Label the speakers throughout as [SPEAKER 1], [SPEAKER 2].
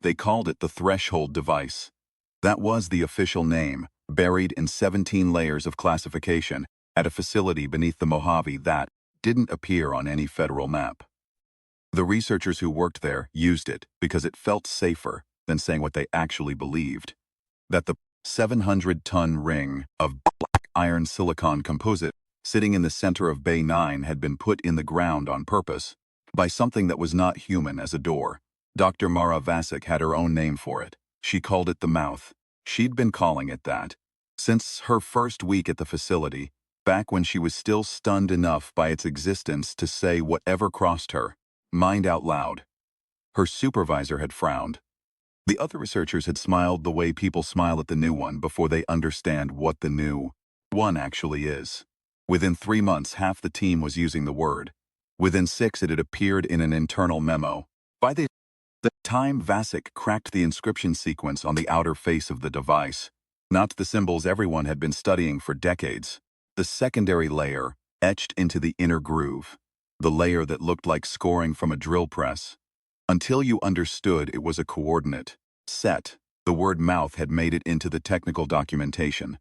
[SPEAKER 1] They called it the threshold device. That was the official name, buried in 17 layers of classification at a facility beneath the Mojave that didn't appear on any federal map. The researchers who worked there used it because it felt safer than saying what they actually believed, that the 700-ton ring of black iron silicon composite sitting in the center of Bay 9 had been put in the ground on purpose by something that was not human as a door. Dr. Mara Vasic had her own name for it. She called it the mouth. She'd been calling it that since her first week at the facility, back when she was still stunned enough by its existence to say whatever crossed her mind out loud. Her supervisor had frowned. The other researchers had smiled the way people smile at the new one before they understand what the new one actually is. Within 3 months, half the team was using the word. Within 6, it had appeared in an internal memo. By the time Vasic cracked the inscription sequence on the outer face of the device, not the symbols everyone had been studying for decades, the secondary layer etched into the inner groove, the layer that looked like scoring from a drill press. Until you understood it was a coordinate set, the word mouth had made it into the technical documentation.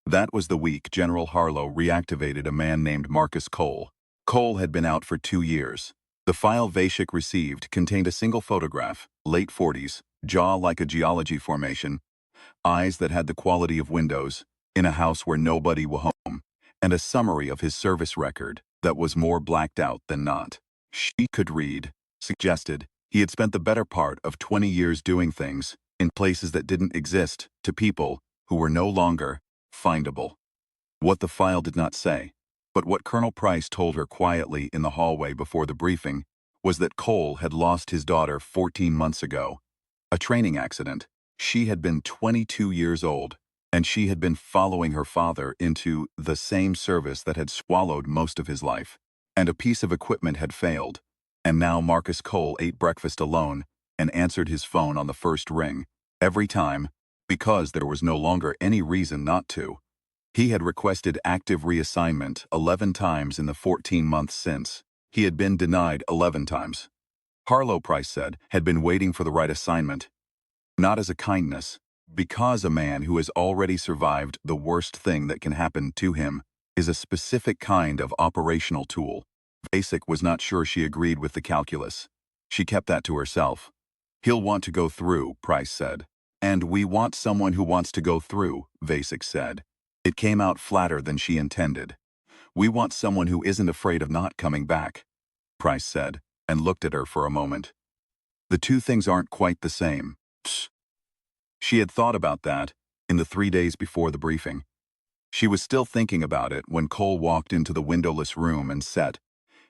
[SPEAKER 1] That was the week General Harlow reactivated a man named Marcus Cole. Cole had been out for 2 years. The file Vasic received contained a single photograph, late 40s, jaw like a geology formation, eyes that had the quality of windows, in a house where nobody was home, and a summary of his service record that was more blacked out than not. She could read, suggested. He had spent the better part of 20 years doing things in places that didn't exist to people who were no longer findable. What the file did not say, but what Colonel Price told her quietly in the hallway before the briefing, was that Cole had lost his daughter 14 months ago. A training accident. She had been 22 years old, and she had been following her father into the same service that had swallowed most of his life. And a piece of equipment had failed. And now Marcus Cole ate breakfast alone and answered his phone on the first ring, every time, because there was no longer any reason not to. He had requested active reassignment 11 times in the 14 months since. He had been denied 11 times. Harlow, Price said, had been waiting for the right assignment. Not as a kindness, because a man who has already survived the worst thing that can happen to him is a specific kind of operational tool. Vasic was not sure she agreed with the calculus. She kept that to herself. He'll want to go through, Price said. And we want someone who wants to go through, Vasic said. It came out flatter than she intended. We want someone who isn't afraid of not coming back, Price said, and looked at her for a moment. The two things aren't quite the same. Psst. She had thought about that in the 3 days before the briefing. She was still thinking about it when Cole walked into the windowless room and set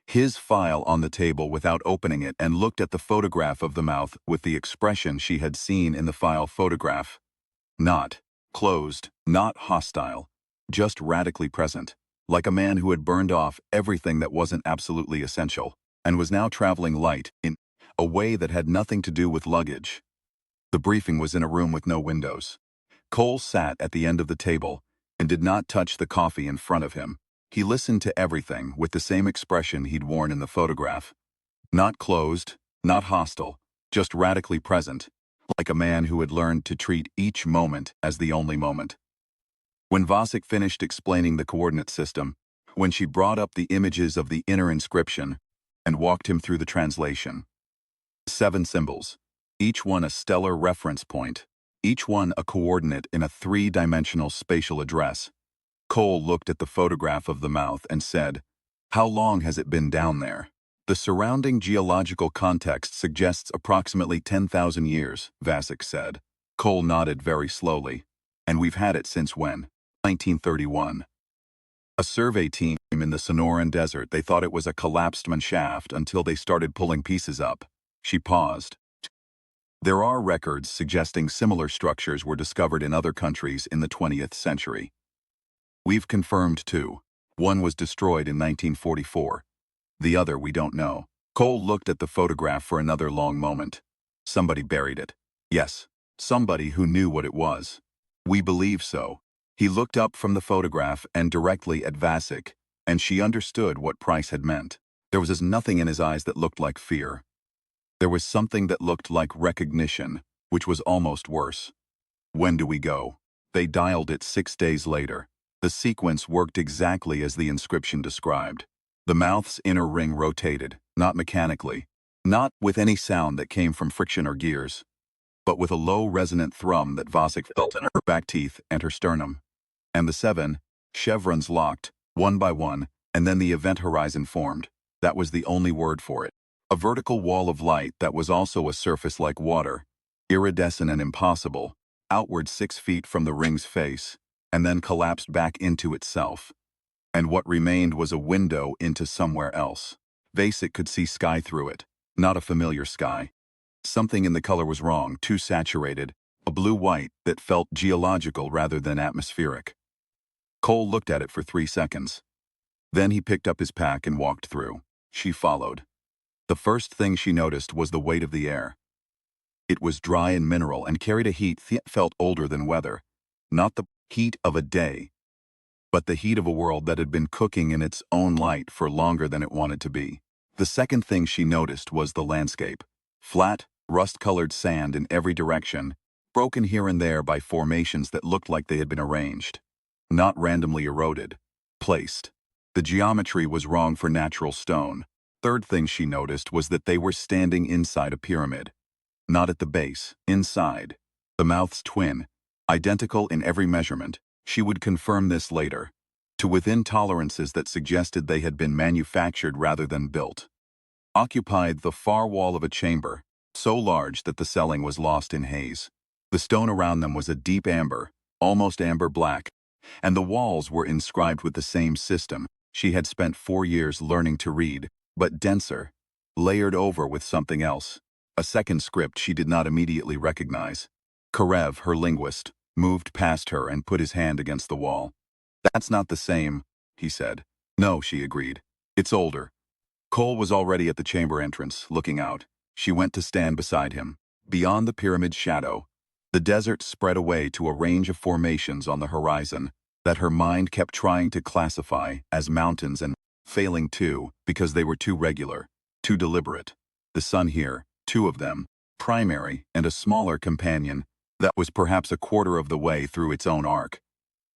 [SPEAKER 1] his file on the table without opening it and looked at the photograph of the mouth with the expression she had seen in the file photograph. Not closed, not hostile, just radically present, like a man who had burned off everything that wasn't absolutely essential and was now traveling light in a way that had nothing to do with luggage. The briefing was in a room with no windows. Cole sat at the end of the table and did not touch the coffee in front of him. He listened to everything with the same expression he'd worn in the photograph. Not closed, not hostile, just radically present, like a man who had learned to treat each moment as the only moment. When Vasic finished explaining the coordinate system, when she brought up the images of the inner inscription and walked him through the translation. 7 symbols, each one a stellar reference point, each one a coordinate in a 3-dimensional spatial address. Cole looked at the photograph of the mouth and said, "How long has it been down there?" "The surrounding geological context suggests approximately 10,000 years, Vasic said. Cole nodded very slowly. "And we've had it since when?" 1931. "A survey team in the Sonoran Desert, they thought it was a collapsed man shaft until they started pulling pieces up." She paused. "There are records suggesting similar structures were discovered in other countries in the 20th century. We've confirmed 2. One was destroyed in 1944. The other we don't know." Cole looked at the photograph for another long moment. "Somebody buried it." "Yes, somebody who knew what it was." "We believe so." He looked up from the photograph and directly at Vasic, and she understood what Price had meant. There was nothing in his eyes that looked like fear. There was something that looked like recognition, which was almost worse. When do we go? They dialed it 6 days later. The sequence worked exactly as the inscription described. The mouth's inner ring rotated, not mechanically, not with any sound that came from friction or gears, but with a low resonant thrum that Vasek felt in her back teeth and her sternum. And the 7 chevrons locked, one by one, and then the event horizon formed. That was the only word for it. A vertical wall of light that was also a surface like water, iridescent and impossible, outward 6 feet from the ring's face, and then collapsed back into itself. And what remained was a window into somewhere else. Vasek could see sky through it, not a familiar sky. Something in the color was wrong, too saturated, a blue-white that felt geological rather than atmospheric. Cole looked at it for 3 seconds. Then he picked up his pack and walked through. She followed. The first thing she noticed was the weight of the air. It was dry and mineral and carried a heat that felt older than weather. Not the heat of a day, but the heat of a world that had been cooking in its own light for longer than it wanted to be. The second thing she noticed was the landscape. Flat, rust-colored sand in every direction, broken here and there by formations that looked like they had been arranged. Not randomly eroded. Placed. The geometry was wrong for natural stone. Third thing she noticed was that they were standing inside a pyramid. Not at the base, inside. The mouth's twin. Identical in every measurement. She would confirm this later. To within tolerances that suggested they had been manufactured rather than built. Occupied the far wall of a chamber, so large that the ceiling was lost in haze. The stone around them was a deep amber, almost amber black, and the walls were inscribed with the same system she had spent 4 years learning to read, but denser, layered over with something else. A second script she did not immediately recognize. Karev, her linguist, moved past her and put his hand against the wall. "That's not the same," he said. "No," she agreed. "It's older." Cole was already at the chamber entrance, looking out. She went to stand beside him. Beyond the pyramid's shadow, the desert spread away to a range of formations on the horizon that her mind kept trying to classify as mountains and failing to because they were too regular, too deliberate. The sun here, 2 of them, primary and a smaller companion that was perhaps a quarter of the way through its own arc.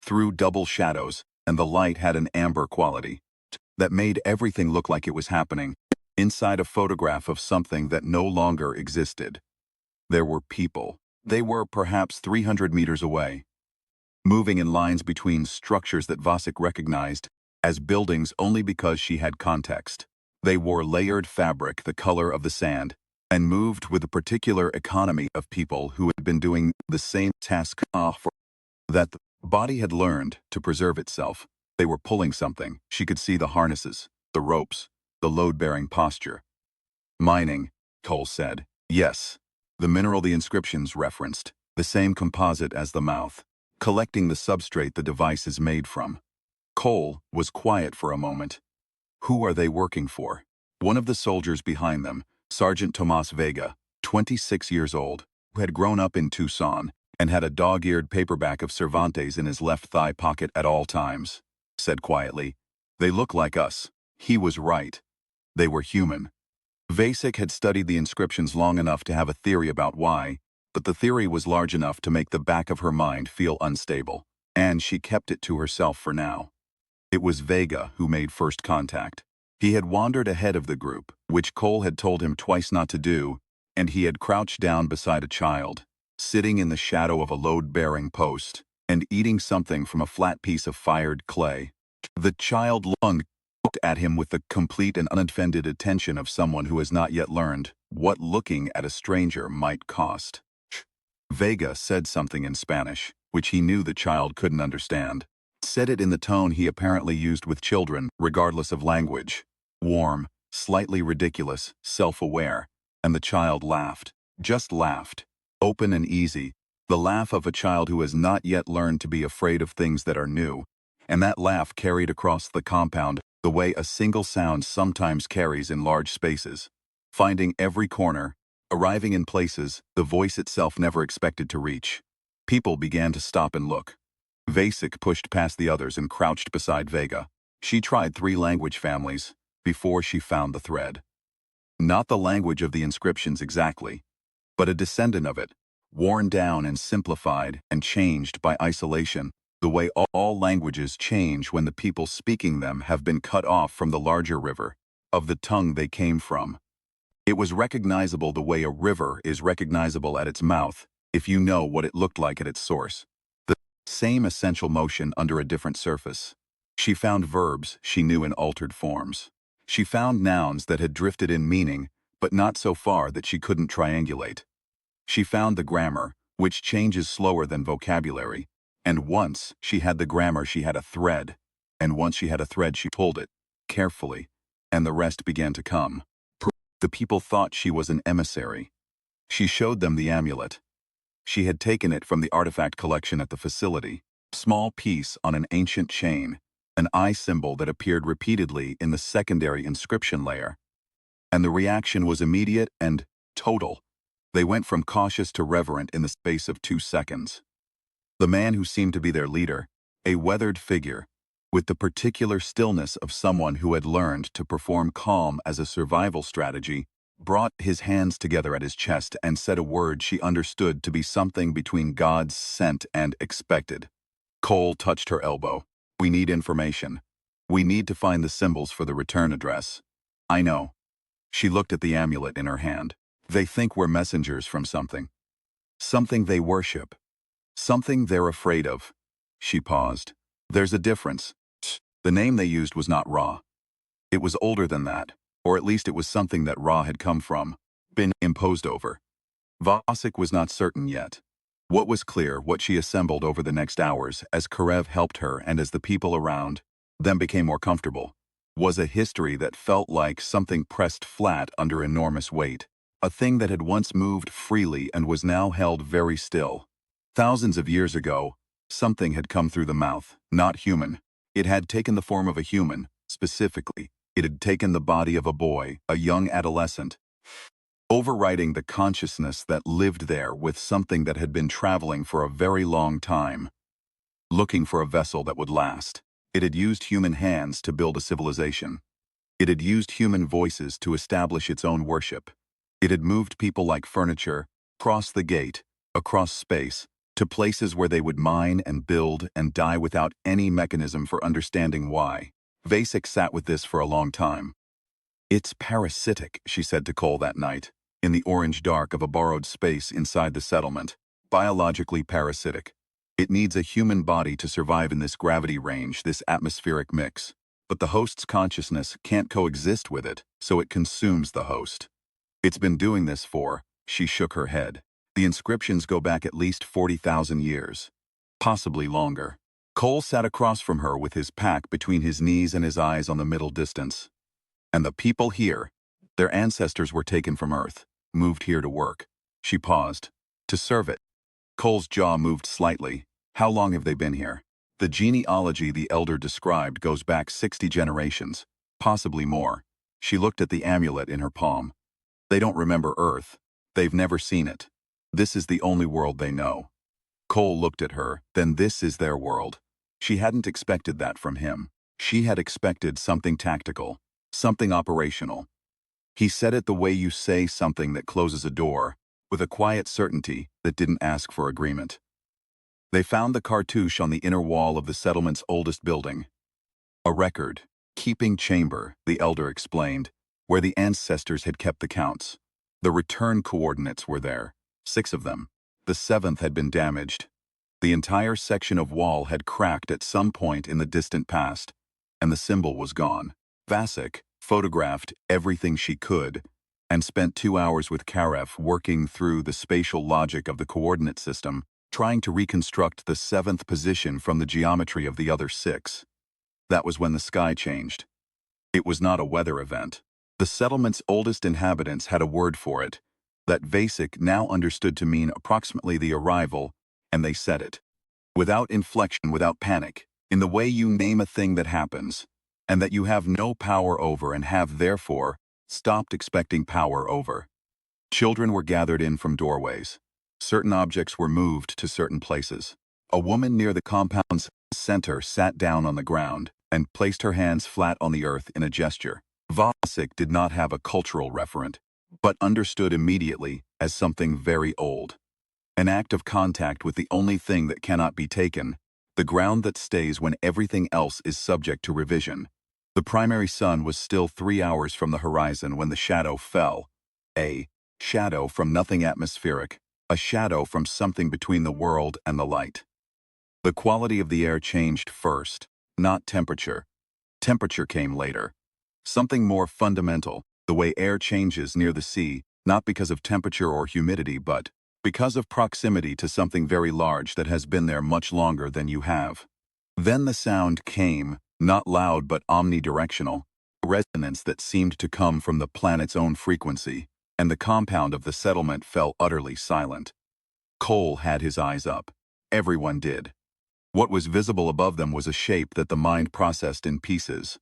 [SPEAKER 1] Through double shadows, and the light had an amber quality that made everything look like it was happening inside a photograph of something that no longer existed. There were people. They were perhaps 300 meters away, moving in lines between structures that Vasek recognized as buildings only because she had context. They wore layered fabric the color of the sand and moved with a particular economy of people who had been doing the same task for that the body had learned to preserve itself. They were pulling something. She could see the harnesses, the ropes, the load-bearing posture. "Mining," Cole said. "Yes." The mineral the inscriptions referenced, the same composite as the mouth, collecting the substrate the device is made from. Cole was quiet for a moment. Who are they working for? One of the soldiers behind them, Sergeant Tomas Vega, 26 years old, who had grown up in Tucson and had a dog-eared paperback of Cervantes in his left thigh pocket at all times, said quietly, "They look like us." He was right. They were human. Vasek had studied the inscriptions long enough to have a theory about why, but the theory was large enough to make the back of her mind feel unstable, and she kept it to herself for now. It was Vega who made first contact. He had wandered ahead of the group, which Cole had told him twice not to do, and he had crouched down beside a child, sitting in the shadow of a load-bearing post, and eating something from a flat piece of fired clay. The child looked at him with the complete and unoffended attention of someone who has not yet learned what looking at a stranger might cost. Vega said something in Spanish, which he knew the child couldn't understand. Said it in the tone he apparently used with children, regardless of language. Warm, slightly ridiculous, self-aware, and the child laughed. Just laughed. Open and easy. The laugh of a child who has not yet learned to be afraid of things that are new. And that laugh carried across the compound the way a single sound sometimes carries in large spaces, finding every corner, arriving in places the voice itself never expected to reach. People began to stop and look. Vasek pushed past the others and crouched beside Vega. She tried 3 language families before she found the thread. Not the language of the inscriptions exactly, but a descendant of it, worn down and simplified and changed by isolation, the way all languages change when the people speaking them have been cut off from the larger river, of the tongue they came from. It was recognizable the way a river is recognizable at its mouth, if you know what it looked like at its source. The same essential motion under a different surface. She found verbs she knew in altered forms. She found nouns that had drifted in meaning, but not so far that she couldn't triangulate. She found the grammar, which changes slower than vocabulary, and once she had the grammar she had a thread, and once she had a thread she pulled it, carefully, and the rest began to come. The people thought she was an emissary. She showed them the amulet. She had taken it from the artifact collection at the facility, small piece on an ancient chain, an eye symbol that appeared repeatedly in the secondary inscription layer. And the reaction was immediate and total. They went from cautious to reverent in the space of 2 seconds. The man who seemed to be their leader, a weathered figure, with the particular stillness of someone who had learned to perform calm as a survival strategy, brought his hands together at his chest and said a word she understood to be something between God's sent and expected. Cole touched her elbow. "We need information. We need to find the symbols for the return address." "I know." She looked at the amulet in her hand. "They think we're messengers from something. Something they worship. Something they're afraid of." She paused. "There's a difference. The name they used was not Ra. It was older than that, or at least it was something that Ra had come from, been imposed over. Vasek was not certain yet. What was clear, what she assembled over the next hours, as Karev helped her and as the people around them became more comfortable, was a history that felt like something pressed flat under enormous weight, a thing that had once moved freely and was now held very still. Thousands of years ago, something had come through the mouth, not human. It had taken the form of a human, specifically. It had taken the body of a boy, a young adolescent, overriding the consciousness that lived there with something that had been traveling for a very long time, looking for a vessel that would last. It had used human hands to build a civilization. It had used human voices to establish its own worship. It had moved people like furniture, across the gate, across space, to places where they would mine and build and die without any mechanism for understanding why. Vasek sat with this for a long time. "It's parasitic," she said to Cole that night, in the orange dark of a borrowed space inside the settlement. "Biologically parasitic. It needs a human body to survive in this gravity range, this atmospheric mix. But the host's consciousness can't coexist with it, so it consumes the host. It's been doing this for," she shook her head. "The inscriptions go back at least 40,000 years. Possibly longer." Cole sat across from her with his pack between his knees and his eyes on the middle distance. "And the people here, their ancestors were taken from Earth, moved here to work." She paused. "To serve it." Cole's jaw moved slightly. "How long have they been here?" The genealogy the elder described goes back 60 generations, possibly more. She looked at the amulet in her palm. "They don't remember Earth. They've never seen it. This is the only world they know." Cole looked at her. "Then this is their world." She hadn't expected that from him. She had expected something tactical, something operational. He said it the way you say something that closes a door, with a quiet certainty that didn't ask for agreement. They found the cartouche on the inner wall of the settlement's oldest building. "A record, keeping chamber," the elder explained, "where the ancestors had kept the counts. The return coordinates were there, 6 of them. The 7th had been damaged. The entire section of wall had cracked at some point in the distant past, and the symbol was gone." Vasek photographed everything she could and spent 2 hours with Karev working through the spatial logic of the coordinate system, trying to reconstruct the 7th position from the geometry of the other 6. That was when the sky changed. It was not a weather event. The settlement's oldest inhabitants had a word for it, that Vasek now understood to mean approximately the arrival, and they said it. Without inflection, without panic, in the way you name a thing that happens, and that you have no power over and have therefore stopped expecting power over. Children were gathered in from doorways. Certain objects were moved to certain places. A woman near the compound's center sat down on the ground and placed her hands flat on the earth in a gesture. Vasek did not have a cultural referent, but understood immediately as something very old. An act of contact with the only thing that cannot be taken, the ground that stays when everything else is subject to revision. The primary sun was still 3 hours from the horizon when the shadow fell. A shadow from nothing atmospheric, a shadow from something between the world and the light. The quality of the air changed first, not temperature. Temperature came later. Something more fundamental, the way air changes near the sea, not because of temperature or humidity but because of proximity to something very large that has been there much longer than you have. Then the sound came, not loud but omnidirectional, a resonance that seemed to come from the planet's own frequency, and the compound of the settlement fell utterly silent. Cole had his eyes up. Everyone did. What was visible above them was a shape that the mind processed in pieces.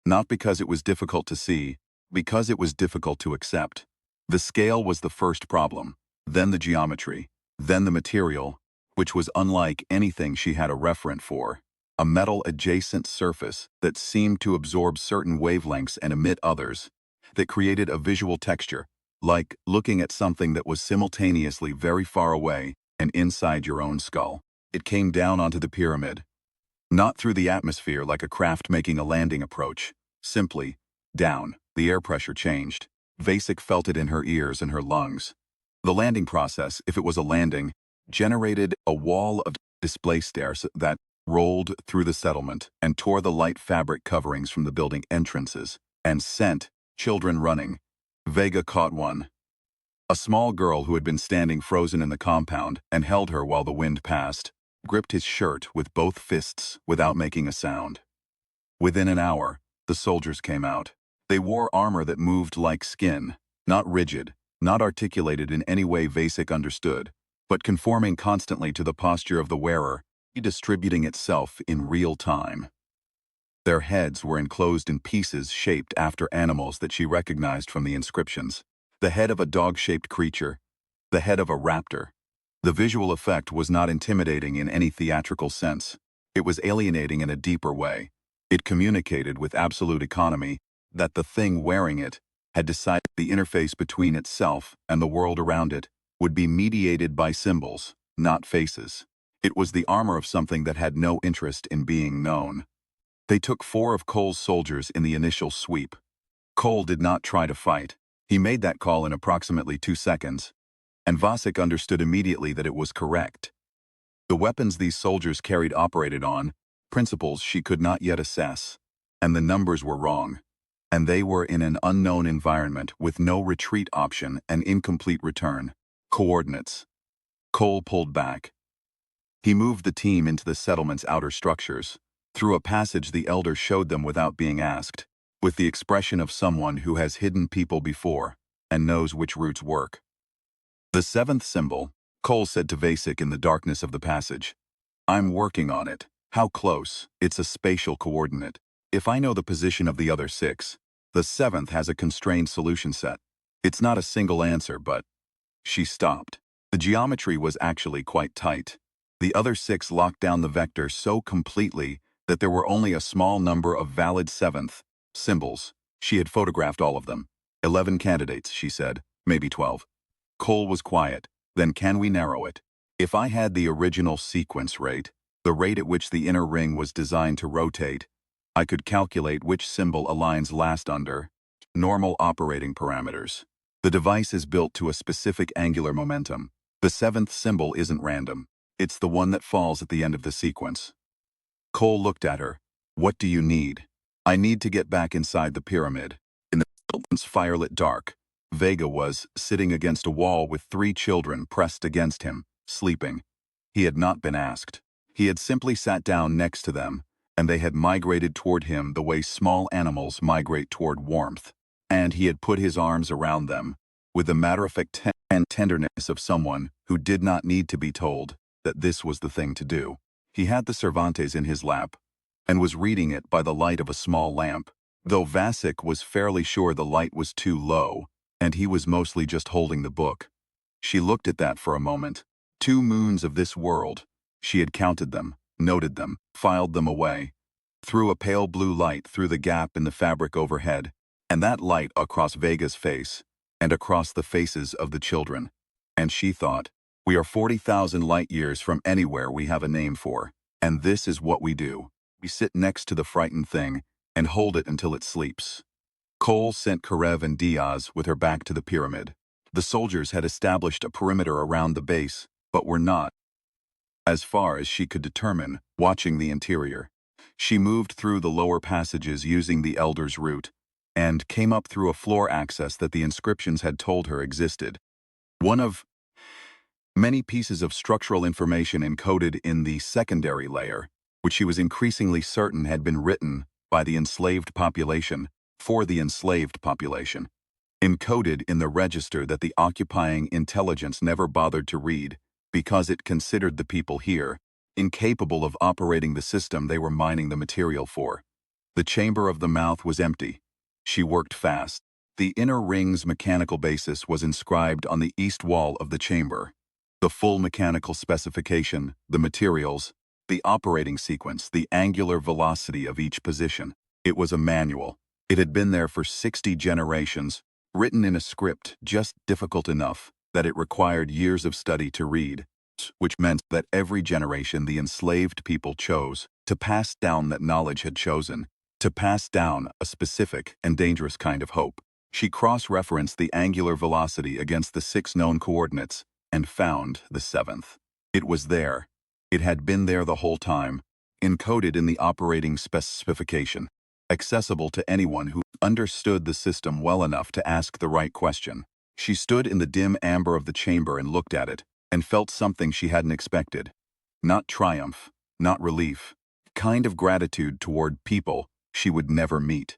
[SPEAKER 1] Not because it was difficult to see, because it was difficult to accept. The scale was the first problem, then the geometry, then the material, which was unlike anything she had a referent for. A metal-adjacent surface that seemed to absorb certain wavelengths and emit others, that created a visual texture, like looking at something that was simultaneously very far away and inside your own skull. It came down onto the pyramid. Not through the atmosphere like a craft making a landing approach. Simply, down. The air pressure changed. Vasek felt it in her ears and her lungs. The landing process, if it was a landing, generated a wall of displaced air that rolled through the settlement and tore the light fabric coverings from the building entrances and sent children running. Vega caught one. A small girl who had been standing frozen in the compound and held her while the wind passed, gripped his shirt with both fists without making a sound. Within an hour, the soldiers came out. They wore armor that moved like skin, not rigid, not articulated in any way Vasek understood, but conforming constantly to the posture of the wearer, redistributing itself in real time. Their heads were enclosed in pieces shaped after animals that she recognized from the inscriptions. The head of a dog-shaped creature, the head of a raptor. The visual effect was not intimidating in any theatrical sense. It was alienating in a deeper way. It communicated with absolute economy that the thing wearing it had decided the interface between itself and the world around it would be mediated by symbols, not faces. It was the armor of something that had no interest in being known. They took 4 of Cole's soldiers in the initial sweep. Cole did not try to fight. He made that call in approximately 2 seconds, and Vasek understood immediately that it was correct. The weapons these soldiers carried operated on principles she could not yet assess, and the numbers were wrong. And they were in an unknown environment with no retreat option and incomplete return. Coordinates. Cole pulled back. He moved the team into the settlement's outer structures. Through a passage the elder showed them without being asked, with the expression of someone who has hidden people before and knows which routes work. The 7th symbol, Cole said to Vasek in the darkness of the passage. I'm working on it. How close? It's a spatial coordinate. If I know the position of the other 6, the 7th has a constrained solution set. It's not a single answer, but... She stopped. The geometry was actually quite tight. The other 6 locked down the vector so completely that there were only a small number of valid 7th symbols. She had photographed all of them. 11 candidates, she said, maybe 12. Cole was quiet. Then can we narrow it? If I had the original sequence rate, the rate at which the inner ring was designed to rotate, I could calculate which symbol aligns last under normal operating parameters. The device is built to a specific angular momentum. The 7th symbol isn't random. It's the one that falls at the end of the sequence. Cole looked at her. What do you need? I need to get back inside the pyramid. In the settlement's firelit dark, Vega was sitting against a wall with 3 children pressed against him, sleeping. He had not been asked. He had simply sat down next to them, and they had migrated toward him the way small animals migrate toward warmth. And he had put his arms around them, with the matter-of-fact tenderness of someone who did not need to be told that this was the thing to do. He had the Cervantes in his lap, and was reading it by the light of a small lamp, though Vasek was fairly sure the light was too low, and he was mostly just holding the book. She looked at that for a moment. 2 moons of this world. She had counted them, noted them, filed them away, threw a pale blue light through the gap in the fabric overhead, and that light across Vega's face, and across the faces of the children. And she thought, We are 40,000 light years from anywhere we have a name for, and this is what we do. We sit next to the frightened thing and hold it until it sleeps. Cole sent Karev and Diaz with her back to the pyramid. The soldiers had established a perimeter around the base, but were not, as far as she could determine, watching the interior. She moved through the lower passages using the Elder's route, and came up through a floor access that the inscriptions had told her existed. One of many pieces of structural information encoded in the secondary layer, which she was increasingly certain had been written by the enslaved population for the enslaved population, encoded in the register that the occupying intelligence never bothered to read because it considered the people here incapable of operating the system they were mining the material for. The chamber of the mouth was empty. She worked fast. The inner ring's mechanical basis was inscribed on the east wall of the chamber. The full mechanical specification, the materials, the operating sequence, the angular velocity of each position. It was a manual. It had been there for 60 generations, written in a script just difficult enough that it required years of study to read, which meant that every generation the enslaved people chose to pass down that knowledge had chosen, to pass down a specific and dangerous kind of hope. She cross-referenced the angular velocity against the 6 known coordinates and found the 7th. It was there. It had been there the whole time, encoded in the operating specification, accessible to anyone who understood the system well enough to ask the right question. She stood in the dim amber of the chamber and looked at it, and felt something she hadn't expected. Not triumph, not relief, kind of gratitude toward people she would never meet.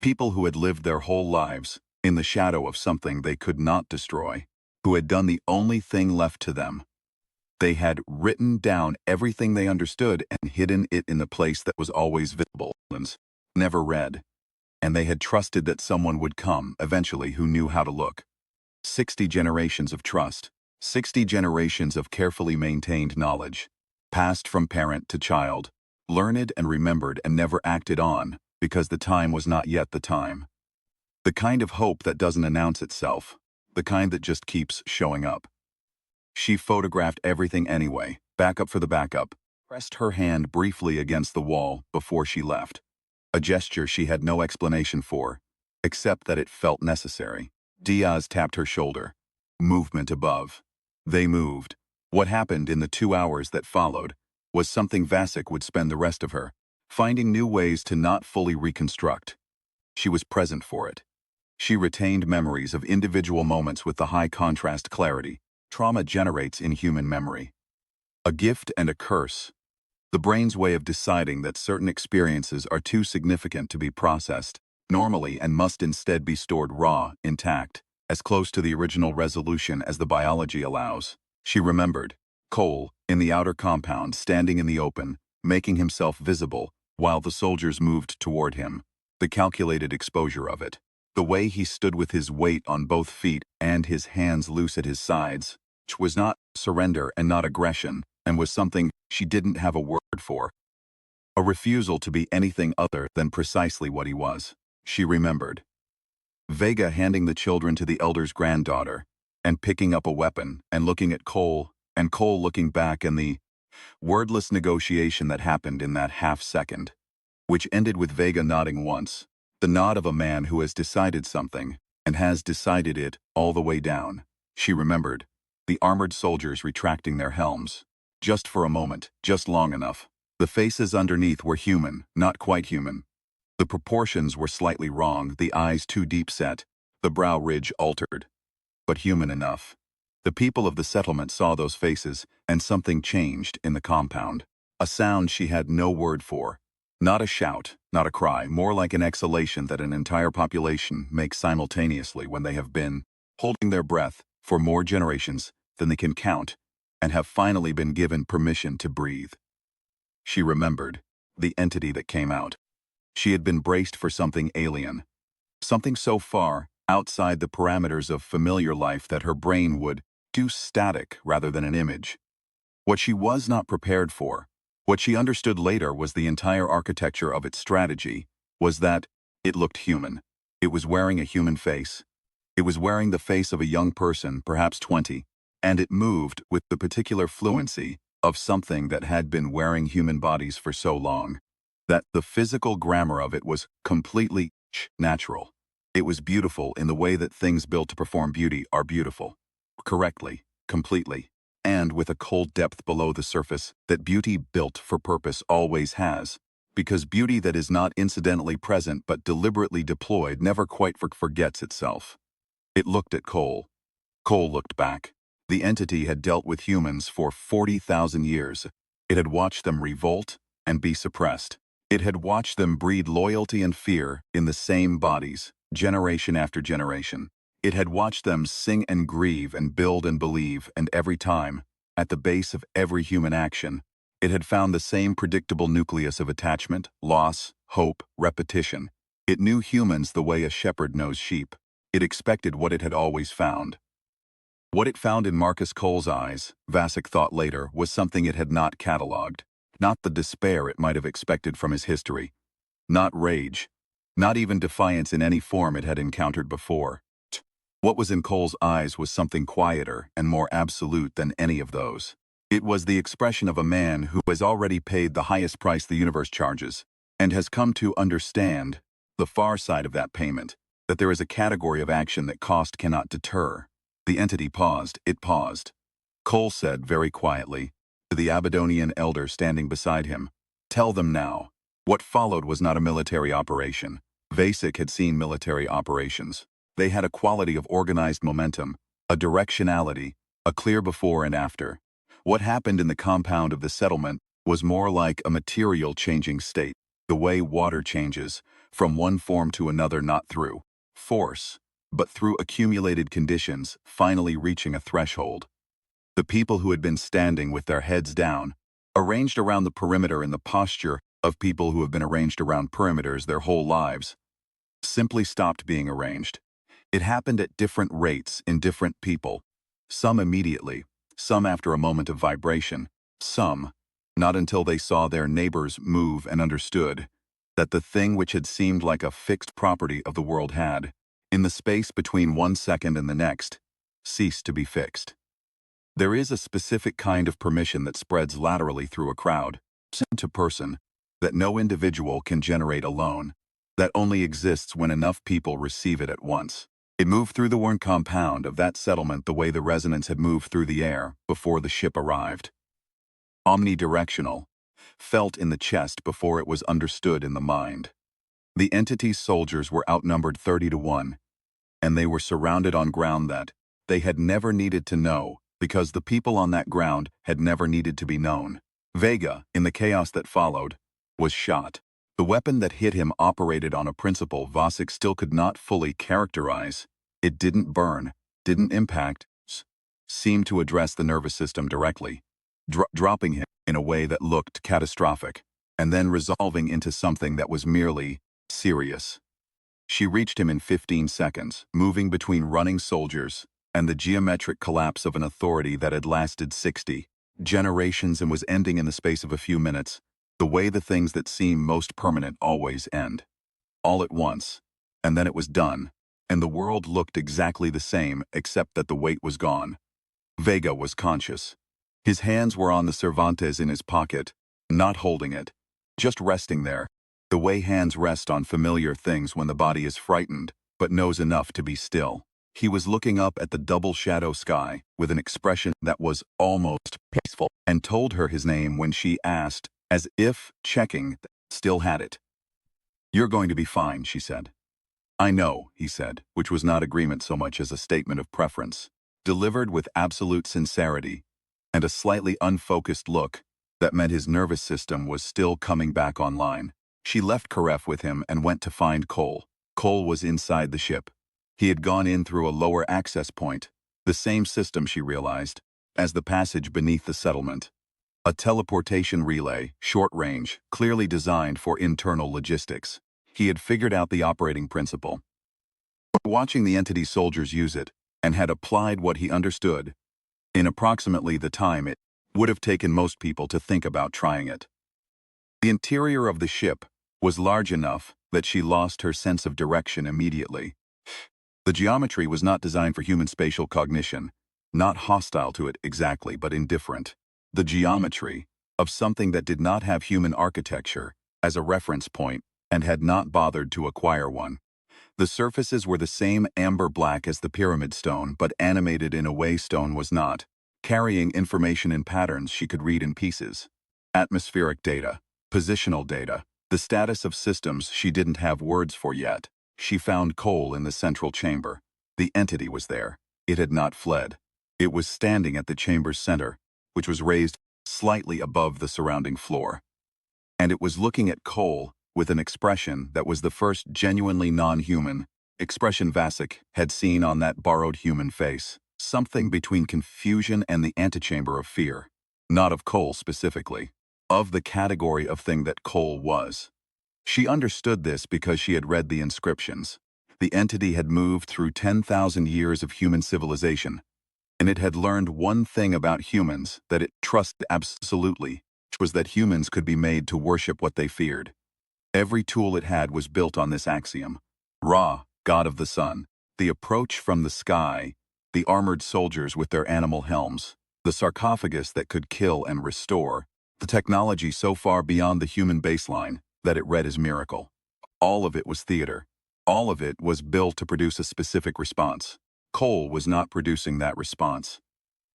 [SPEAKER 1] People who had lived their whole lives in the shadow of something they could not destroy, who had done the only thing left to them. They had written down everything they understood and hidden it in the place that was always visible, never read. And they had trusted that someone would come, eventually, who knew how to look. 60 generations of trust. 60 generations of carefully maintained knowledge, passed from parent to child, learned and remembered and never acted on, because the time was not yet the time. The kind of hope that doesn't announce itself, the kind that just keeps showing up. She photographed everything anyway, backup for the backup, pressed her hand briefly against the wall before she left. A gesture she had no explanation for, except that it felt necessary. Diaz tapped her shoulder. Movement above. They moved. What happened in the 2 hours that followed was something Vasek would spend the rest of her, finding new ways to not fully reconstruct. She was present for it. She retained memories of individual moments with the high contrast clarity trauma generates in human memory. A gift and a curse. The brain's way of deciding that certain experiences are too significant to be processed normally and must instead be stored raw, intact, as close to the original resolution as the biology allows. She remembered Cole, in the outer compound, standing in the open, making himself visible, while the soldiers moved toward him. The calculated exposure of it. The way he stood with his weight on both feet and his hands loose at his sides, which was not surrender and not aggression, and was something she didn't have a word for. A refusal to be anything other than precisely what he was. She remembered Vega handing the children to the elder's granddaughter, and picking up a weapon, and looking at Cole, and Cole looking back, and the wordless negotiation that happened in that half-second, which ended with Vega nodding once, the nod of a man who has decided something, and has decided it all the way down. She remembered the armored soldiers retracting their helms. Just for a moment, just long enough. The faces underneath were human, not quite human. The proportions were slightly wrong, the eyes too deep set, the brow ridge altered. But human enough. The people of the settlement saw those faces, and something changed in the compound. A sound she had no word for. Not a shout, not a cry, more like an exhalation that an entire population makes simultaneously when they have been holding their breath for more generations than they can count, and have finally been given permission to breathe. She remembered the entity that came out. She had been braced for something alien, something so far outside the parameters of familiar life that her brain would do static rather than an image. What she was not prepared for, what she understood later was the entire architecture of its strategy, was that it looked human. It was wearing a human face. It was wearing the face of a young person, perhaps 20, and it moved with the particular fluency of something that had been wearing human bodies for so long, that the physical grammar of it was completely natural. It was beautiful in the way that things built to perform beauty are beautiful. Correctly, completely, and with a cold depth below the surface that beauty built for purpose always has, because beauty that is not incidentally present but deliberately deployed never quite forgets itself. It looked at Cole. Cole looked back. The entity had dealt with humans for 40,000 years. It had watched them revolt and be suppressed. It had watched them breed loyalty and fear in the same bodies, generation after generation. It had watched them sing and grieve and build and believe, and every time, at the base of every human action, it had found the same predictable nucleus of attachment, loss, hope, repetition. It knew humans the way a shepherd knows sheep. It expected what it had always found. What it found in Marcus Cole's eyes, Vasek thought later, was something it had not catalogued. Not the despair it might have expected from his history. Not rage. Not even defiance in any form it had encountered before. What was in Cole's eyes was something quieter and more absolute than any of those. It was the expression of a man who has already paid the highest price the universe charges, and has come to understand, the far side of that payment, that there is a category of action that cost cannot deter. The entity paused. It paused. Cole said very quietly, to the Abydonian elder standing beside him, "Tell them now." What followed was not a military operation. Vasek had seen military operations. They had a quality of organized momentum, a directionality, a clear before and after. What happened in the compound of the settlement was more like a material changing state, the way water changes, from one form to another, not through force, but through accumulated conditions, finally reaching a threshold. The people who had been standing with their heads down, arranged around the perimeter in the posture of people who have been arranged around perimeters their whole lives, simply stopped being arranged. It happened at different rates in different people, some immediately, some after a moment of vibration, some not until they saw their neighbors move and understood that the thing which had seemed like a fixed property of the world had, in the space between 1 second and the next, ceased to be fixed. There is a specific kind of permission that spreads laterally through a crowd, person to person, that no individual can generate alone, that only exists when enough people receive it at once. It moved through the worn compound of that settlement the way the resonance had moved through the air before the ship arrived. Omnidirectional, felt in the chest before it was understood in the mind. The entity's soldiers were outnumbered 30-1, and they were surrounded on ground that they had never needed to know, because the people on that ground had never needed to be known. Vega, in the chaos that followed, was shot. The weapon that hit him operated on a principle Vasek still could not fully characterize. It didn't burn, didn't impact, seemed to address the nervous system directly, dropping him in a way that looked catastrophic, and then resolving into something that was merely serious. She reached him in 15 seconds, moving between running soldiers and the geometric collapse of an authority that had lasted 60 generations and was ending in the space of a few minutes, the way the things that seem most permanent always end. All at once, and then it was done, and the world looked exactly the same except that the weight was gone. Vega was conscious. His hands were on the Cervantes in his pocket, not holding it, just resting there, the way hands rest on familiar things when the body is frightened, but knows enough to be still. He was looking up at the double shadow sky with an expression that was almost peaceful, and told her his name when she asked, as if checking, still had it. "You're going to be fine," she said. "I know," he said, which was not agreement so much as a statement of preference, delivered with absolute sincerity, and a slightly unfocused look that meant his nervous system was still coming back online. She left Karef with him and went to find Cole. Cole was inside the ship. He had gone in through a lower access point, the same system, she realized, as the passage beneath the settlement. A teleportation relay, short range, clearly designed for internal logistics. He had figured out the operating principle. Watching the entity soldiers use it, and had applied what he understood, in approximately the time it would have taken most people to think about trying it. The interior of the ship was large enough that she lost her sense of direction immediately. The geometry was not designed for human spatial cognition. not hostile to it exactly, but indifferent. The geometry of something that did not have human architecture as a reference point and had not bothered to acquire one. The surfaces were the same amber black as the pyramid stone, but animated in a way stone was not, carrying information in patterns she could read in pieces. Atmospheric data, positional data, the status of systems she didn't have words for yet. She found coal in the central chamber. The entity was there. It had not fled. It was standing at the chamber's center, which was raised slightly above the surrounding floor. And it was looking at Cole with an expression that was the first genuinely non-human expression Vasek had seen on that borrowed human face. Something between confusion and the antechamber of fear. Not of Cole specifically. Of the category of thing that Cole was. She understood this because she had read the inscriptions. The entity had moved through 10,000 years of human civilization, and it had learned one thing about humans that it trusted absolutely, which was that humans could be made to worship what they feared. Every tool it had was built on this axiom. Ra, god of the sun, the approach from the sky, the armored soldiers with their animal helms, the sarcophagus that could kill and restore, the technology so far beyond the human baseline that it read as miracle. All of it was theater. All of it was built to produce a specific response. Cole was not producing that response.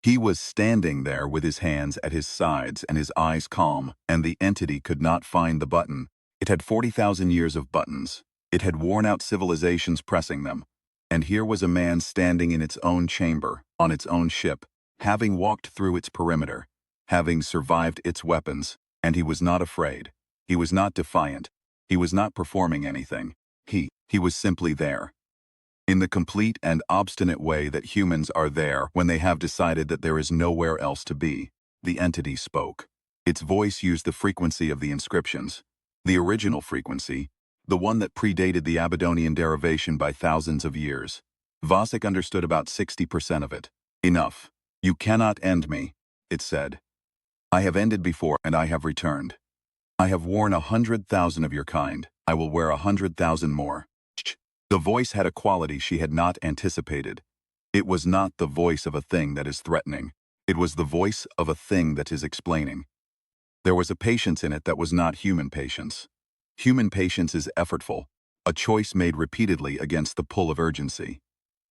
[SPEAKER 1] He was standing there with his hands at his sides and his eyes calm, and the entity could not find the button. It had 40,000 years of buttons. It had worn out civilizations pressing them. And here was a man standing in its own chamber, on its own ship, having walked through its perimeter, having survived its weapons, and he was not afraid. He was not defiant. He was not performing anything. He was simply there. In the complete and obstinate way that humans are there when they have decided that there is nowhere else to be, the entity spoke. Its voice used the frequency of the inscriptions. The original frequency, the one that predated the Abydonian derivation by thousands of years. Vasek understood about 60% of it. Enough. You cannot end me, it said. I have ended before and I have returned. I have worn 100,000 of your kind. I will wear 100,000 more. The voice had a quality she had not anticipated. It was not the voice of a thing that is threatening. It was the voice of a thing that is explaining. There was a patience in it that was not human patience. Human patience is effortful, a choice made repeatedly against the pull of urgency.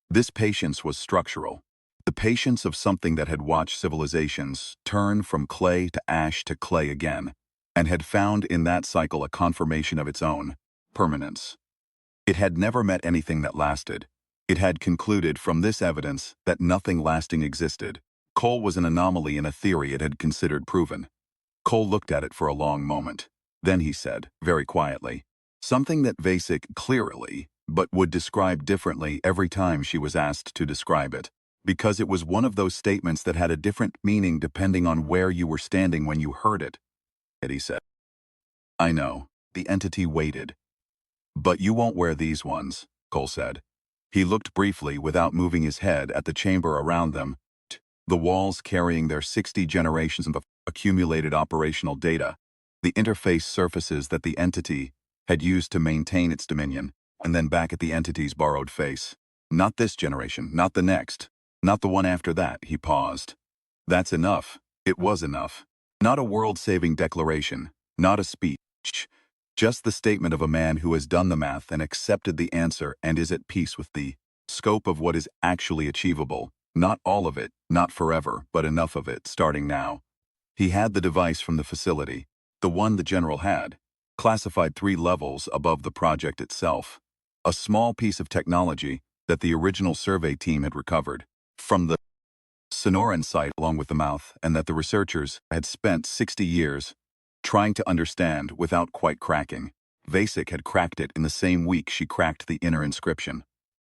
[SPEAKER 1] This patience was structural. The patience of something that had watched civilizations turn from clay to ash to clay again, and had found in that cycle a confirmation of its own permanence. It had never met anything that lasted. It had concluded from this evidence that nothing lasting existed. Cole was an anomaly in a theory it had considered proven. Cole looked at it for a long moment. Then he said, very quietly, something that Vasek clearly, but would describe differently every time she was asked to describe it, because it was one of those statements that had a different meaning depending on where you were standing when you heard it. He said, I know. The entity waited. But you won't wear these ones, Cole said. He looked briefly without moving his head at the chamber around them, the walls carrying their 60 generations of accumulated operational data, the interface surfaces that the entity had used to maintain its dominion, and then back at the entity's borrowed face. Not this generation, not the next, not the one after that, he paused. That's enough. It was enough. Not a world-saving declaration, not a speech. Just the statement of a man who has done the math and accepted the answer and is at peace with the scope of what is actually achievable. Not all of it, not forever, but enough of it, starting now. He had the device from the facility, the one the general had, classified 3 levels above the project itself. A small piece of technology that the original survey team had recovered from the Sonoran site along with the mouth, and that the researchers had spent 60 years trying to understand without quite cracking. Vasek had cracked it in the same week she cracked the inner inscription.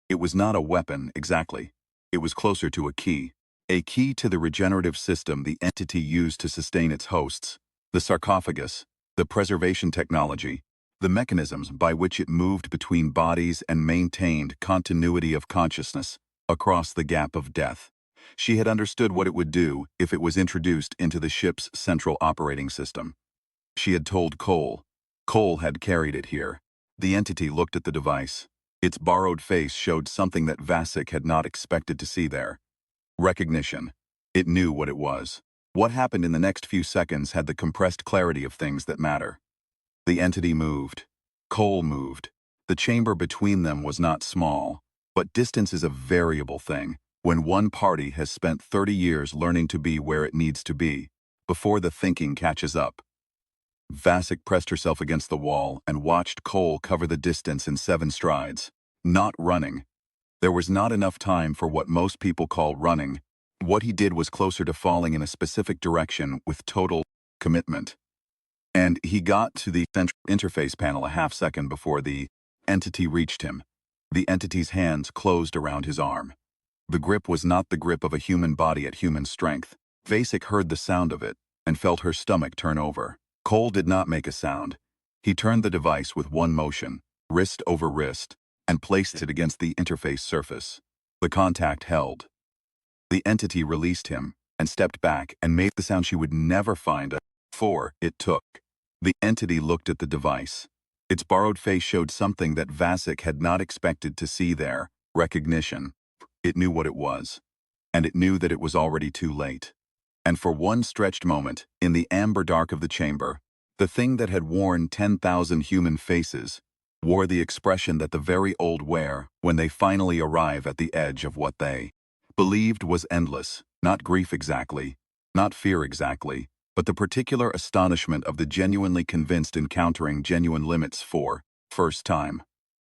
[SPEAKER 1] It was not a weapon, exactly. It was closer to a key to the regenerative system the entity used to sustain its hosts, the sarcophagus, the preservation technology, the mechanisms by which it moved between bodies and maintained continuity of consciousness across the gap of death. She had understood what it would do if it was introduced into the ship's central operating system. She had told Cole. Cole had carried it here. The entity looked at the device. Its borrowed face showed something that Vasek had not expected to see there. Recognition. It knew what it was. What happened in the next few seconds had the compressed clarity of things that matter. The entity moved. Cole moved. The chamber between them was not small, but distance is a variable thing when one party has spent 30 years learning to be where it needs to be, before the thinking catches up. Vasek pressed herself against the wall and watched Cole cover the distance in 7 strides. Not running. There was not enough time for what most people call running. What he did was closer to falling in a specific direction with total commitment. And he got to the central interface panel a half-second before the entity reached him. The entity's hands closed around his arm. The grip was not the grip of a human body at human strength. Vasek heard the sound of it and felt her stomach turn over. Cole did not make a sound. He turned the device with one motion, wrist over wrist, and placed it against the interface surface. The contact held. The entity released him and stepped back and made the sound she would never find before it took. The entity looked at the device. Its borrowed face showed something that Vasek had not expected to see there: recognition. It knew what it was, and it knew that it was already too late. And for one stretched moment, in the amber dark of the chamber, the thing that had worn 10,000 human faces wore the expression that the very old wear when they finally arrive at the edge of what they believed was endless, not grief exactly, not fear exactly, but the particular astonishment of the genuinely convinced encountering genuine limits for first time.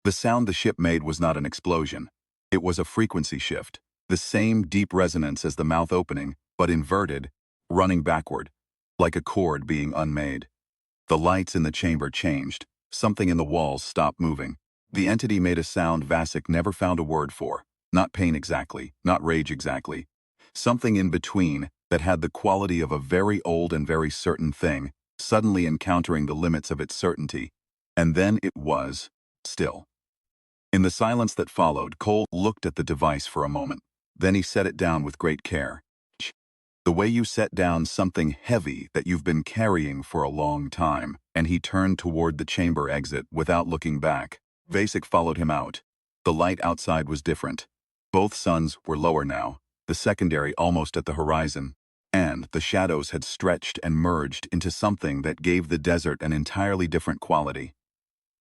[SPEAKER 1] The sound the ship made was not an explosion. It was a frequency shift, the same deep resonance as the mouth opening, but inverted, running backward, like a chord being unmade. The lights in the chamber changed. Something in the walls stopped moving. The entity made a sound Vasek never found a word for. Not pain exactly, not rage exactly. Something in between that had the quality of a very old and very certain thing, suddenly encountering the limits of its certainty. And then it was still. In the silence that followed, Cole looked at the device for a moment. Then he set it down with great care. The way you set down something heavy that you've been carrying for a long time. And he turned toward the chamber exit without looking back. Vasek followed him out. The light outside was different. Both suns were lower now, the secondary almost at the horizon, and the shadows had stretched and merged into something that gave the desert an entirely different quality.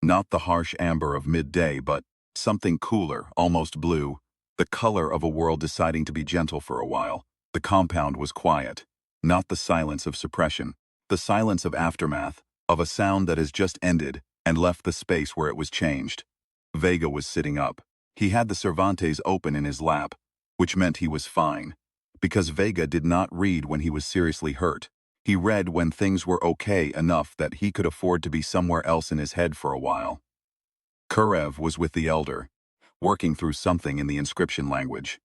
[SPEAKER 1] Not the harsh amber of midday, but something cooler, almost blue, the color of a world deciding to be gentle for a while. The compound was quiet, not the silence of suppression, the silence of aftermath, of a sound that has just ended and left the space where it was changed. Vega was sitting up. He had the Cervantes open in his lap, which meant he was fine. Because Vega did not read when he was seriously hurt. He read when things were okay enough that he could afford to be somewhere else in his head for a while. Kurev was with the elder, working through something in the inscription language.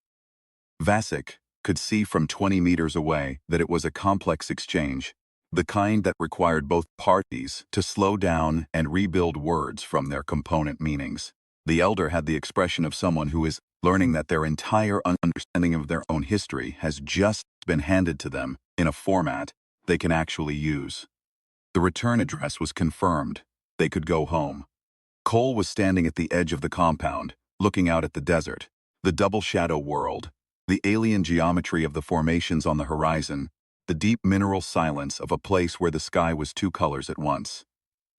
[SPEAKER 1] Vasek could see from 20 meters away that it was a complex exchange, the kind that required both parties to slow down and rebuild words from their component meanings. The elder had the expression of someone who is learning that their entire understanding of their own history has just been handed to them in a format they can actually use. The return address was confirmed. They could go home. Cole was standing at the edge of the compound, looking out at the desert, the double shadow world, the alien geometry of the formations on the horizon, the deep mineral silence of a place where the sky was 2 colors at once.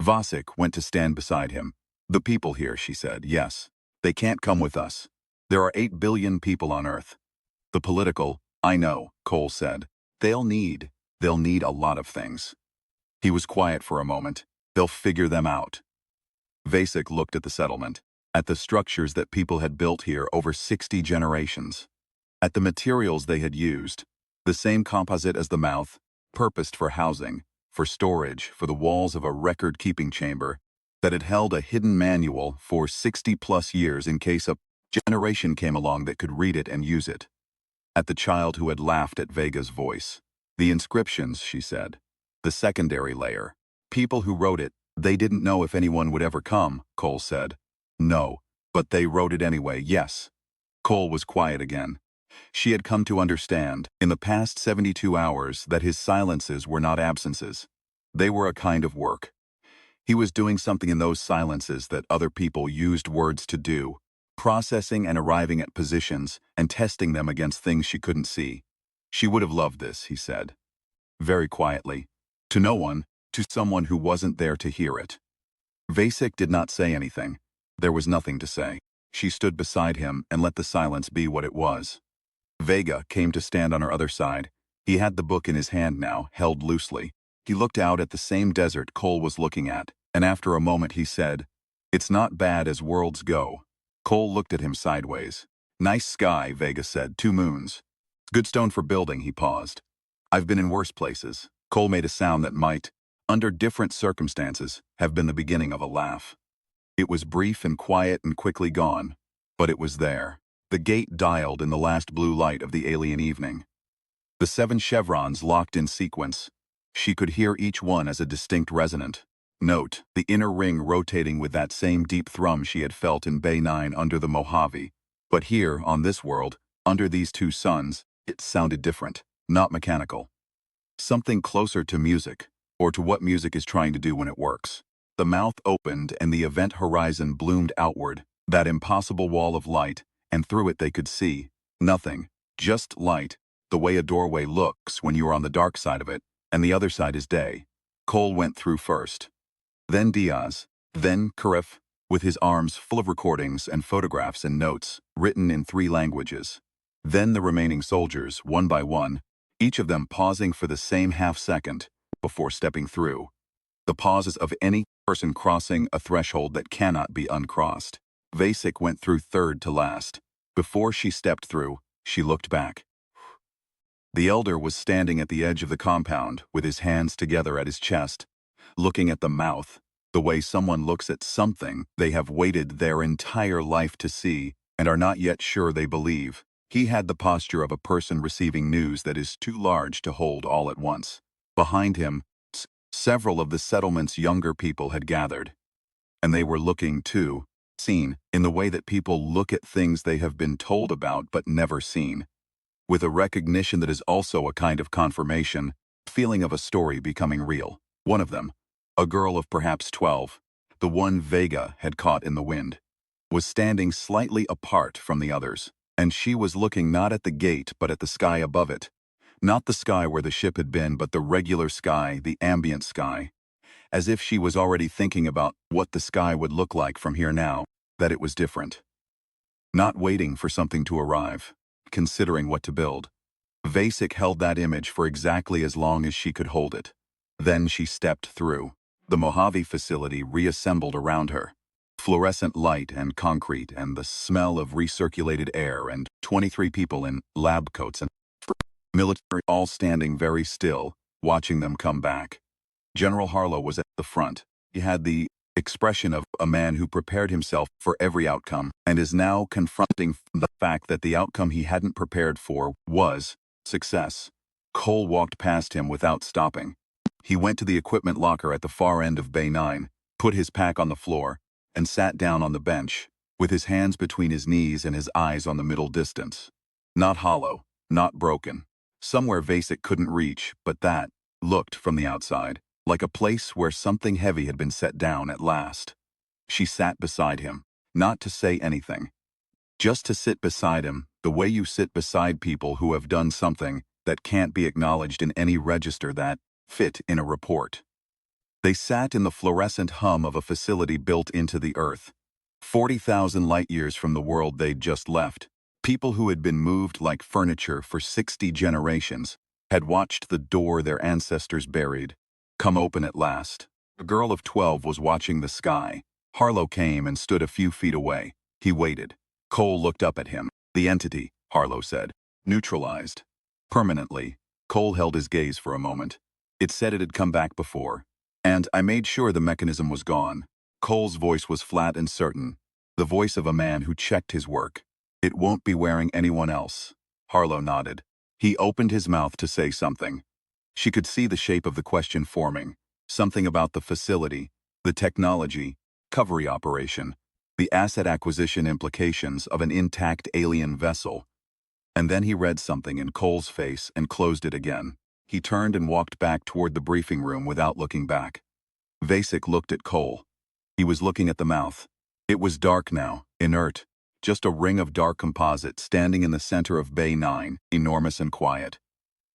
[SPEAKER 1] Vasek went to stand beside him. "The people here," she said, "yes. They can't come with us. There are 8 billion people on Earth." "The political, I know," Cole said. They'll need a lot of things." He was quiet for a moment. "They'll figure them out." Vasek looked at the settlement, at the structures that people had built here over 60 generations, at the materials they had used, the same composite as the mouth, purposed for housing, for storage, for the walls of a record-keeping chamber that had held a hidden manual for 60-plus years in case a generation came along that could read it and use it. At the child who had laughed at Vega's voice. "The inscriptions," she said. "The secondary layer. People who wrote it, they didn't know if anyone would ever come," Cole said. "No, but they wrote it anyway, yes." Cole was quiet again. She had come to understand, in the past 72 hours, that his silences were not absences. They were a kind of work. He was doing something in those silences that other people used words to do, processing and arriving at positions and testing them against things she couldn't see. She would have loved this, he said. Very quietly. To no one, to someone who wasn't there to hear it. Vasek did not say anything. There was nothing to say. She stood beside him and let the silence be what it was. Vega came to stand on her other side. He had the book in his hand now, held loosely. He looked out at the same desert Cole was looking at, and after a moment he said, "It's not bad as worlds go." Cole looked at him sideways. "Nice sky," Vega said, "2 moons. Good stone for building," he paused. "I've been in worse places." Cole made a sound that might, under different circumstances, have been the beginning of a laugh. It was brief and quiet and quickly gone, but it was there. The gate dialed in the last blue light of the alien evening. The 7 chevrons locked in sequence. She could hear each one as a distinct resonant. Note, the inner ring rotating with that same deep thrum she had felt in Bay 9 under the Mojave. But here, on this world, under these 2 suns, it sounded different, not mechanical. Something closer to music, or to what music is trying to do when it works. The mouth opened and the event horizon bloomed outward, that impossible wall of light, and through it they could see nothing, just light, the way a doorway looks when you are on the dark side of it, and the other side is day. Cole went through first. Then Diaz. Then Karif, with his arms full of recordings and photographs and notes, written in 3 languages. Then the remaining soldiers, one by one, each of them pausing for the same half-second before stepping through. The pauses of any person crossing a threshold that cannot be uncrossed. Vasek went through third to last. Before she stepped through, she looked back. The elder was standing at the edge of the compound with his hands together at his chest, looking at the mouth, the way someone looks at something they have waited their entire life to see and are not yet sure they believe. He had the posture of a person receiving news that is too large to hold all at once. Behind him, several of the settlement's younger people had gathered, and they were looking too, seen, in the way that people look at things they have been told about but never seen, with a recognition that is also a kind of confirmation, feeling of a story becoming real. One of them, a girl of perhaps 12, the one Vega had caught in the wind, was standing slightly apart from the others, and she was looking not at the gate but at the sky above it. Not the sky where the ship had been, but the regular sky, the ambient sky, as if she was already thinking about what the sky would look like from here now, that it was different. Not waiting for something to arrive, considering what to build. Vasek held that image for exactly as long as she could hold it. Then she stepped through. The Mojave facility reassembled around her. Fluorescent light and concrete and the smell of recirculated air and 23 people in lab coats and military all standing very still, watching them come back. General Harlow was at the front. He had the expression of a man who prepared himself for every outcome and is now confronting the fact that the outcome he hadn't prepared for was success. Cole walked past him without stopping. He went to the equipment locker at the far end of Bay 9, put his pack on the floor, and sat down on the bench, with his hands between his knees and his eyes on the middle distance. Not hollow, not broken. Somewhere Vasek couldn't reach, but that looked from the outside like a place where something heavy had been set down at last. She sat beside him, not to say anything. Just to sit beside him, the way you sit beside people who have done something that can't be acknowledged in any register that fit in a report. They sat in the fluorescent hum of a facility built into the earth, 40,000 light-years from the world they'd just left. People who had been moved like furniture for 60 generations had watched the door their ancestors buried come open at last. A girl of 12 was watching the sky. Harlow came and stood a few feet away. He waited. Cole looked up at him. "The entity," Harlow said. "Neutralized. Permanently." Cole held his gaze for a moment. "It said it had come back before. And I made sure the mechanism was gone." Cole's voice was flat and certain, the voice of a man who checked his work. "It won't be wearing anyone else." Harlow nodded. He opened his mouth to say something. She could see the shape of the question forming, something about the facility, the technology, recovery operation, the asset acquisition implications of an intact alien vessel. And then he read something in Cole's face and closed it again. He turned and walked back toward the briefing room without looking back. Vasek looked at Cole. He was looking at the mouth. It was dark now, inert. just a ring of dark composite standing in the center of Bay 9, enormous and quiet.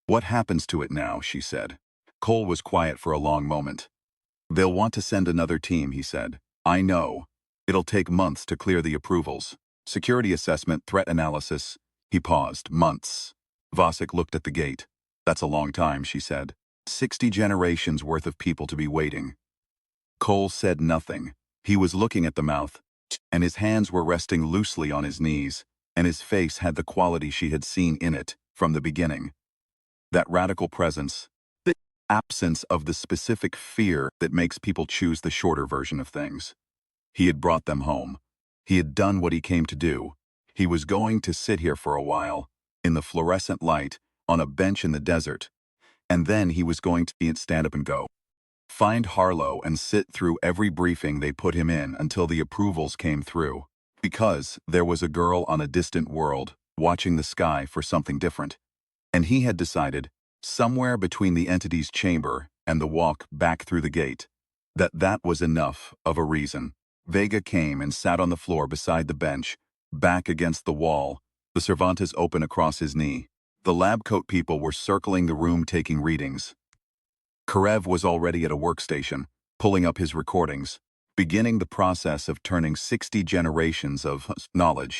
[SPEAKER 1] "What happens to it now?" she said. Cole was quiet for a long moment. "They'll want to send another team," he said. "I know. It'll take months to clear the approvals. Security assessment, threat analysis." He paused. "Months." Vasek looked at the gate. "That's a long time," she said. 60 generations worth of people to be waiting." Cole said nothing. He was looking at the mouth, and his hands were resting loosely on his knees, and his face had the quality she had seen in it from the beginning. That radical presence, the absence of the specific fear that makes people choose the shorter version of things. He had brought them home. He had done what he came to do. He was going to sit here for a while, in the fluorescent light, on a bench in the desert, and then he was going to stand up and go. Find Harlow and sit through every briefing they put him in until the approvals came through. Because there was a girl on a distant world, watching the sky for something different. And he had decided, somewhere between the entity's chamber and the walk back through the gate, that was enough of a reason. Vega came and sat on the floor beside the bench, back against the wall, the Cervantes open across his knee. The lab coat people were circling the room taking readings. Karev was already at a workstation, pulling up his recordings, beginning the process of turning 60 generations of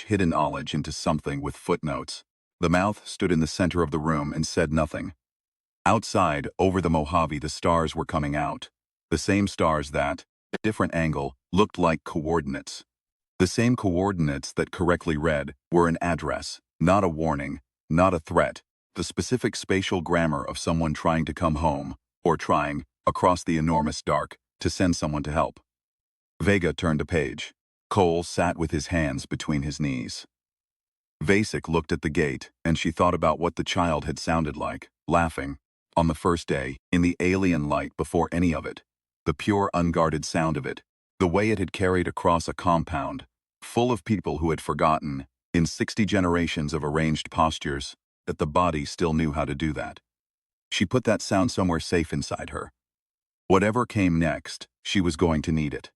[SPEAKER 1] hidden knowledge into something with footnotes. The mouth stood in the center of the room and said nothing. Outside, over the Mojave, the stars were coming out. The same stars that, at a different angle, looked like coordinates. The same coordinates that correctly read were an address, not a warning, not a threat, the specific spatial grammar of someone trying to come home, or trying, across the enormous dark, to send someone to help. Vega turned a page. Cole sat with his hands between his knees. Vasek looked at the gate, and she thought about what the child had sounded like, laughing, on the first day, in the alien light before any of it, the pure unguarded sound of it, the way it had carried across a compound, full of people who had forgotten, in 60 generations of arranged postures, that the body still knew how to do that. She put that sound somewhere safe inside her. Whatever came next, she was going to need it.